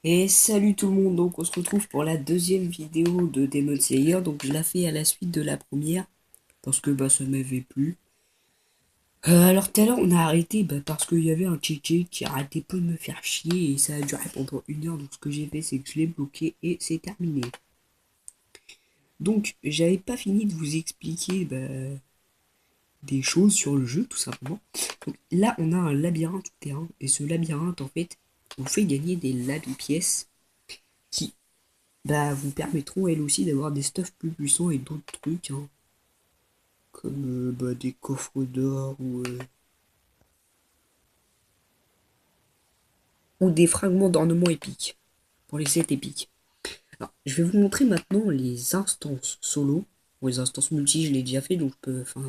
Et salut tout le monde, donc on se retrouve pour la deuxième vidéo de Demon Slayer, donc je la fais à la suite de la première, parce que ça m'avait plu. Alors tout à l'heure on a arrêté parce qu'il y avait un Tchétché qui arrêtait pas de me faire chier et ça a duré pendant 1 heure, donc ce que j'ai fait c'est que je l'ai bloqué et c'est terminé. Donc j'avais pas fini de vous expliquer des choses sur le jeu tout simplement. Donc là on a un labyrinthe tout terrain et ce labyrinthe en fait vous fait gagner des labi-pièces qui vous permettront elles aussi d'avoir des stuffs plus puissants et d'autres trucs, hein, comme des coffres d'or ou des fragments d'ornements épiques, pour les sets épiques. Alors, je vais vous montrer maintenant les instances solo. Bon, les instances multi, je l'ai déjà fait, donc je peux, enfin,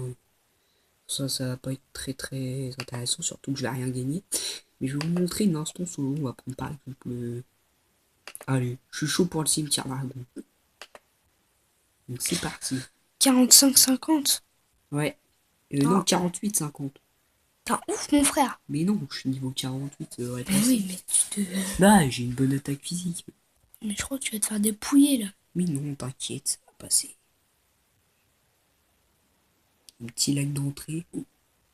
ça va pas être très très intéressant, surtout que je n'ai rien gagné. Mais je vais vous montrer une instance solo. On va prendre par exemple Allez, je suis chaud pour le cimetière dragon. Donc c'est parti. 45-50. Ouais. Non, Ah, 48-50. t'es un ouf, mon frère. Mais non, je suis niveau 48, ça devrait Mais passer. oui, mais tu te. J'ai une bonne attaque physique. Mais je crois que tu vas te faire dépouiller là. Mais non, t'inquiète, ça va passer. Un petit lac d'entrée.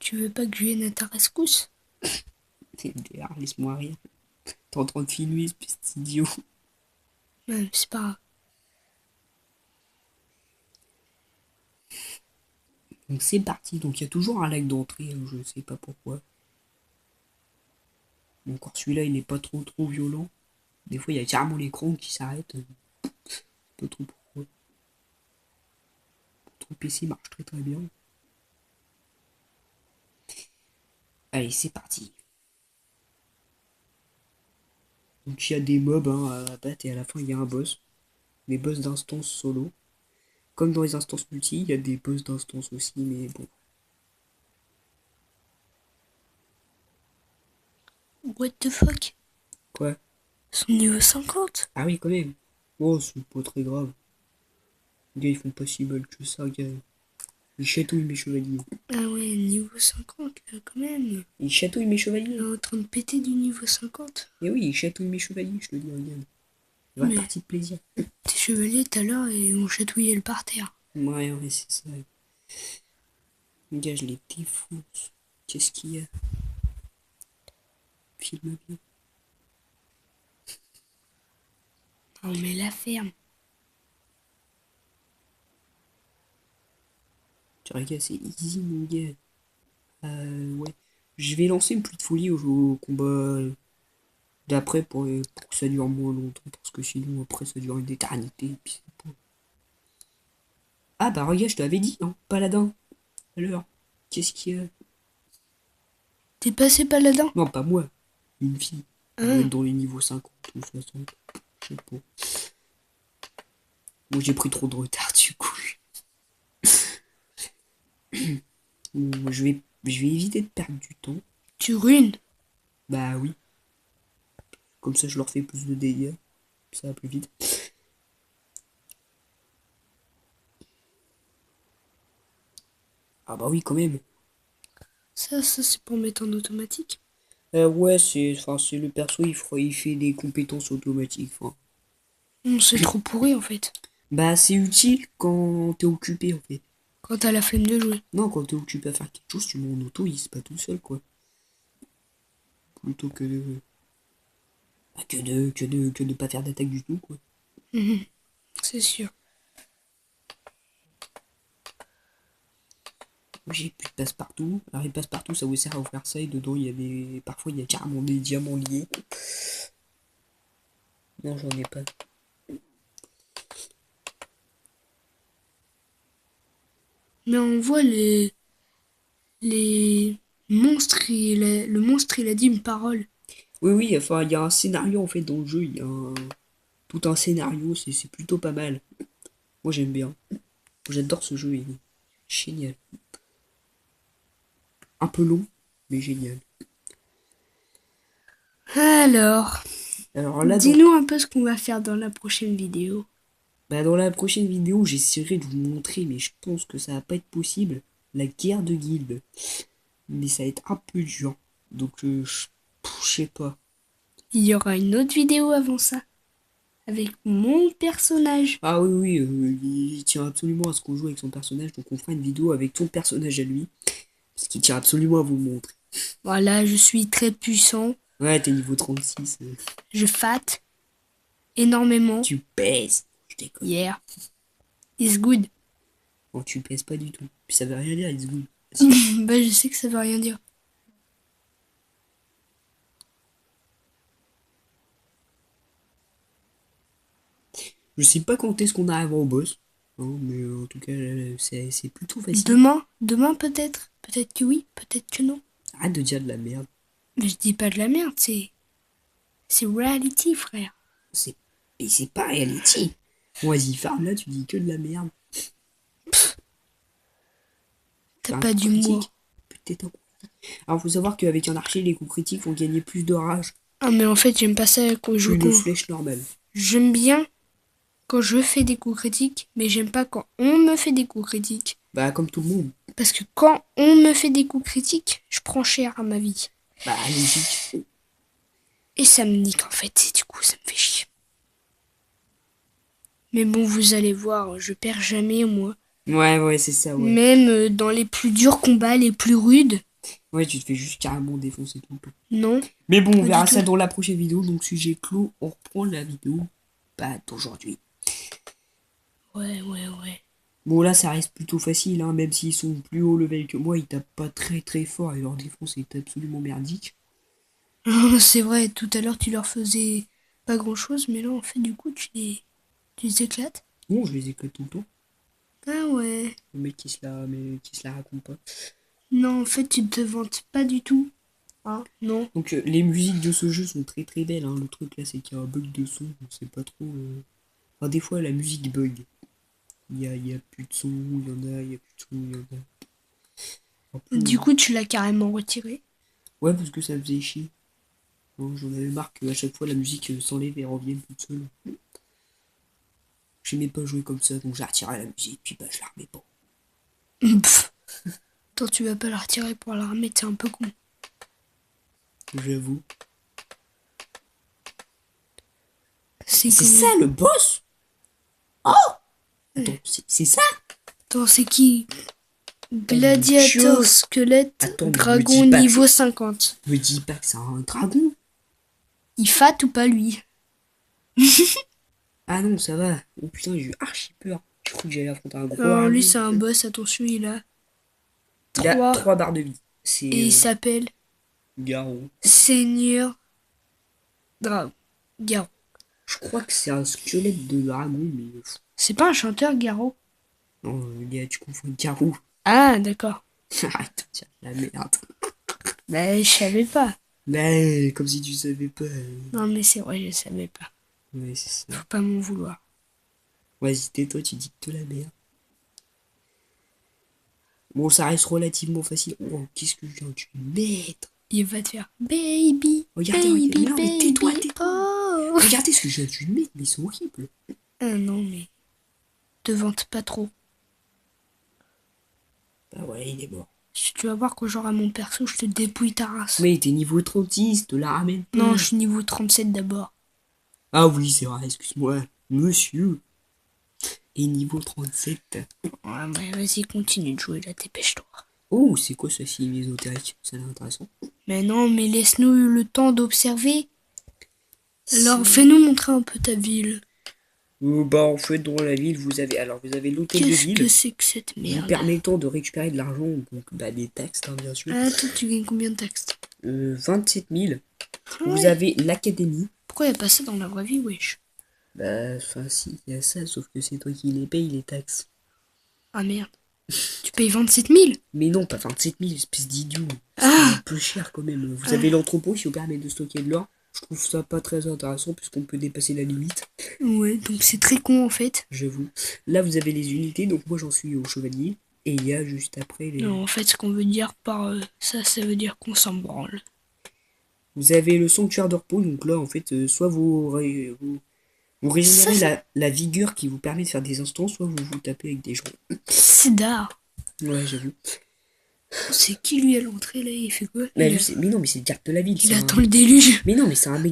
Tu veux pas que je vienne à ta rescousse? Laisse-moi rire. T'es en train de filmer, ce petit idiot. Ouais, c'est pas grave. Donc c'est parti. Donc il y a toujours un lac d'entrée, hein, je sais pas pourquoi. Bon, encore celui-là, il n'est pas trop violent. Des fois, il y a carrément l'écran qui s'arrête. Pas trop pourquoi. Ton PC marche très bien. Allez, c'est parti. Donc il y a des mobs à battre et à la fin il y a un boss. Des boss d'instance solo. Comme dans les instances multi, il y a des boss d'instance aussi, mais bon. What the fuck? Quoi? Son niveau 50? Ah oui, quand même. Oh, c'est pas très grave. Les gars, ils font pas si mal que ça, gars. Ils chatouillent mes chevaliers. Ah ouais, niveau 50 là, quand même. Ils chatouillent mes Il chevaliers. est en train de péter du niveau 50. Et oui, ils chatouillent mes chevaliers, je te dis, regarde. Vraie Mais partie de plaisir. tes chevaliers tout à l'heure et ont chatouillé le parterre. Ouais, c'est ça. Les gars, je les défonce. Qu'est-ce qu'il y a? Filme bien. Non mais la ferme. Tu regardes, c'est easy, mon gars. Ouais. Je vais lancer une pluie de folie au combat d'après pour que ça dure moins longtemps. Parce que sinon, après, ça dure une éternité. Et puis c'est pas... Ah bah regarde, je t'avais dit, hein, paladin. Alors, qu'est-ce qu'il y a? T'es passé paladin? Non, pas moi, une fille. Elle doit Hein? être dans les niveaux 50 ou 60. Je sais pas. Moi j'ai pris trop de retard du coup. Je vais éviter de perdre du temps. Tu ruines. Bah oui. Comme ça je leur fais plus de dégâts. Ça va plus vite. Ah bah oui quand même. Ça c'est pour mettre en automatique. Ouais, c'est le perso, il fait des compétences automatiques. Enfin, C'est trop pourri en fait. c'est utile quand t'es occupé en fait. Quand t'as la flemme de jouer. Non, quand t'es occupé à faire quelque chose, tu mets en auto, il se pas tout seul quoi. Plutôt que de pas faire d'attaque du tout quoi. C'est sûr. J'ai plus de passe-partout. Alors les passe-partout ça vous sert à ouvrir ça et dedans il y a des. Parfois il y a carrément des diamants liés. Non j'en ai pas. Mais on voit les monstres, le monstre il a dit une parole. Oui oui, enfin il y a un scénario en fait dans le jeu, il y a tout un scénario, c'est plutôt pas mal. Moi j'aime bien. J'adore ce jeu, il est génial. Un peu long, mais génial. Alors, Alors là donc, dis-nous un peu ce qu'on va faire dans la prochaine vidéo. dans la prochaine vidéo j'essaierai de vous montrer, mais je pense que ça va pas être possible, la guerre de guildes. Mais ça va être un peu dur. Donc je sais pas. Il y aura une autre vidéo avant ça. Avec mon personnage. Ah oui, il tient absolument à ce qu'on joue avec son personnage, donc on fera une vidéo avec ton personnage à lui. Parce qu'il tient absolument à vous le montrer. Voilà, je suis très puissant. Ouais, t'es niveau 36. Je fat énormément. Tu pèses. Je déconne. Yeah. It's good. Non, tu pèses pas du tout. Puis ça veut rien dire, it's good. Bah, je sais que ça veut rien dire. Je sais pas quand est-ce qu'on arrivera au boss. Hein, mais en tout cas, c'est plutôt facile. Demain peut-être. Peut-être que oui, peut-être que non. Arrête de dire de la merde. Mais je dis pas de la merde, c'est reality, frère. Mais c'est pas reality. Bon, vas-y, farm là, tu dis que de la merde. T'as Un pas coup d'humour. critique. Peut-être un coup critique. Alors, faut savoir qu'avec un archer, les coups critiques vont gagner plus de rage. Ah, mais en fait, j'aime pas ça quand je Plus de joue. flèches normales. J'aime bien quand je fais des coups critiques, mais j'aime pas quand on me fait des coups critiques. Bah, comme tout le monde. Parce que quand on me fait des coups critiques, je prends cher à ma vie. Bah, logique. Et ça me nique en fait, et du coup, ça me fait chier. Mais bon, vous allez voir, je perds jamais, moi. Ouais, c'est ça, ouais. Même dans les plus durs combats, les plus rudes. Ouais, tu te fais juste carrément défoncer tout le temps. Non. Mais bon, on Pas verra du ça tout. dans la prochaine vidéo. Donc, sujet clos, on reprend la vidéo. Pas d'aujourd'hui. Ouais. Bon, là, ça reste plutôt facile, hein. Même s'ils sont plus haut level que moi, ils tapent pas très très fort et leur défense est absolument merdique. C'est vrai, tout à l'heure, tu leur faisais pas grand chose, mais là, en fait, du coup, tu les éclates. Bon, je les éclate tout le temps. Ah ouais. Le mec qui se la raconte pas. Non, en fait, tu te vantes pas du tout. Ah, non. Donc, les musiques de ce jeu sont très très belles, hein. Le truc là, c'est qu'il y a un bug de son. On sait pas trop. Enfin, des fois, la musique bug. Il y a plus de son, il y en a, il y a plus de son, il y en a. Un peu, Du coup, tu l'as carrément retiré. ouais, parce que ça me faisait chier. Hein, j'en avais marre qu'à chaque fois la musique s'enlève et revienne toute seule. J'aimais pas jouer comme ça, donc j'ai retiré la musique, puis bah je la remets pas. Pff. Toi, tu vas pas la retirer pour la remettre, c'est un peu con. J'avoue. C'est C'est comment ça le boss. Oh, attends, c'est ça. Attends, c'est qui? Chaos. Gladiator, squelette, Attends, mais me dragon dis pas niveau que 50. me dis pas que c'est un dragon. Il fat ou pas lui? Ah non, ça va. Oh putain, j'ai eu archi peur. Je crois que j'allais affronter un gros Alors dragon. lui c'est un boss, attention, il a Il a 3 3 barres de vie. C'est et il s'appelle Garo. Seigneur Dragon. Garo. Je crois que c'est un squelette de dragon, mais C'est pas un chanteur, Garo? non, tu confonds Garou. Ah, d'accord. Arrête de dire la merde. Bah, je savais pas. Mais comme si tu savais pas. Non, mais c'est vrai, je savais pas. Ouais, c'est ça. Faut pas m'en vouloir. Vas-y, tais-toi, tu dis que de la merde. Bon, ça reste relativement facile. Oh, qu'est-ce que je viens de lui mettre? Il va te faire baby, Regardez, baby, non, mais baby. tais-toi. Oh. Regardez ce que je viens de lui mettre, mais c'est horrible. Ah non, mais te vante pas trop. Bah ouais, il est mort. Tu vas voir quand j'aurai mon perso, je te dépouille ta race. Mais t'es niveau 36, te la ramène pas. Non, je suis niveau 37 d'abord. Ah oui, c'est vrai, excuse-moi. Monsieur. Et niveau 37. Ouais, mais vas-y, continue de jouer là, dépêche-toi. Oh, c'est quoi ce film ésotérique? Ça a l'air intéressant. Mais non, mais laisse-nous le temps d'observer. Alors, fais-nous montrer un peu ta ville. Bah, en fait, dans la ville, vous avez l'hôtel de Qu'est-ce que ville, c'est que cette vous merde? permettant de récupérer de l'argent, donc bah, des taxes, hein, bien sûr. Ah, toi, tu gagnes combien de taxes? 27 000. Vous Ouais. avez l'académie. Pourquoi y a pas ça dans la vraie vie, wesh? Bah, enfin, si, il y a ça, sauf que c'est toi qui les payes, les taxes. Ah merde. Tu payes 27 000? Mais non, pas 27 000, espèce d'idiot. C'est Ah. un peu cher quand même. Vous avez l'entrepôt qui vous permet de stocker de l'or. Je trouve ça pas très intéressant puisqu'on peut dépasser la limite, Ouais, donc c'est très con en fait. j'avoue. Là, vous avez les unités, donc moi j'en suis au chevalier. Et il y a juste après les... Non, en fait, ce qu'on veut dire par ça, ça veut dire qu'on s'en branle. Vous avez le sanctuaire de repos, donc là, en fait, soit vous régénérez la vigueur qui vous permet de faire des instants, soit vous vous tapez avec des gens. C'est d'art. Ouais, j'avoue. C'est qui lui à l'entrée là? Il fait quoi? Mais non, mais c'est le garde de la ville. Il c'est attend le déluge. Mais non, mais c'est un mec